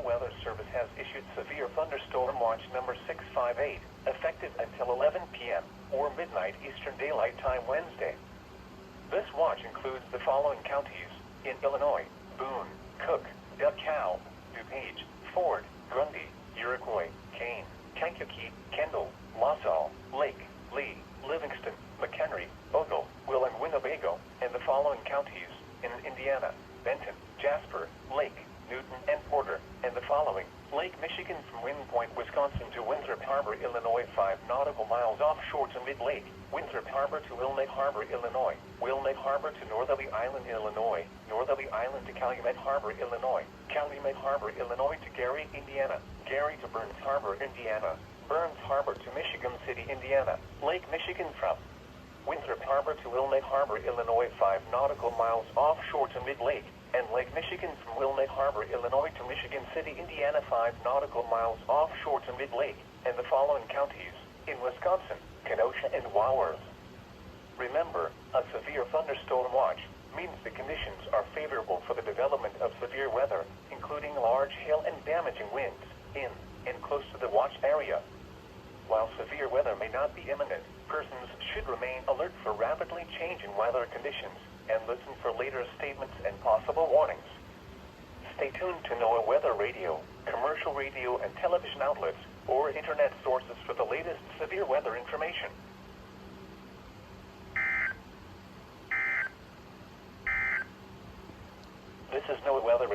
Weather Service has issued severe thunderstorm watch number 658, effective until 11 p.m. or midnight Eastern Daylight Time Wednesday. This watch includes the following counties in Illinois: Boone, Cook, DeKalb, DuPage, Ford, Grundy, Iroquois, Kane, Kankakee, Kendall, Wausau, Lake, Lee, Livingston, McHenry, Ogle, Will and Winnebago, and the following counties in Indiana: Benton, Jasper, Lake, Newton, and Porter, and the following: Lake Michigan from Wind Point, Wisconsin to Winthrop Harbor, Illinois 5 nautical miles offshore to Mid-Lake, Winthrop Harbor to Wilmette Harbor, Illinois, Wilmette Harbor to Northerly Island, Illinois, Northerly Island to Calumet Harbor, Illinois, Calumet Harbor, Illinois to Gary, Indiana, Gary to Burns Harbor, Indiana, Burns Harbor to Michigan City, Indiana, Lake Michigan from Winthrop Harbor to Wilmette Harbor, Illinois 5 nautical miles offshore to Mid-Lake, and Lake Michigan from Wilmette Harbor, Illinois to Michigan City, Indiana 5 nautical miles offshore to Mid-Lake, and the following counties in Wisconsin: Kenosha and Wauwers. Remember, a severe thunderstorm watch means the conditions are favorable for the development of severe weather, including large hail and damaging winds in and close to the watch area. While severe weather may not be imminent, persons should remain alert for rapidly changing weather conditions and listen for later statements and possible warnings. Stay tuned to NOAA Weather Radio, commercial radio and television outlets, or internet sources for the latest severe weather information.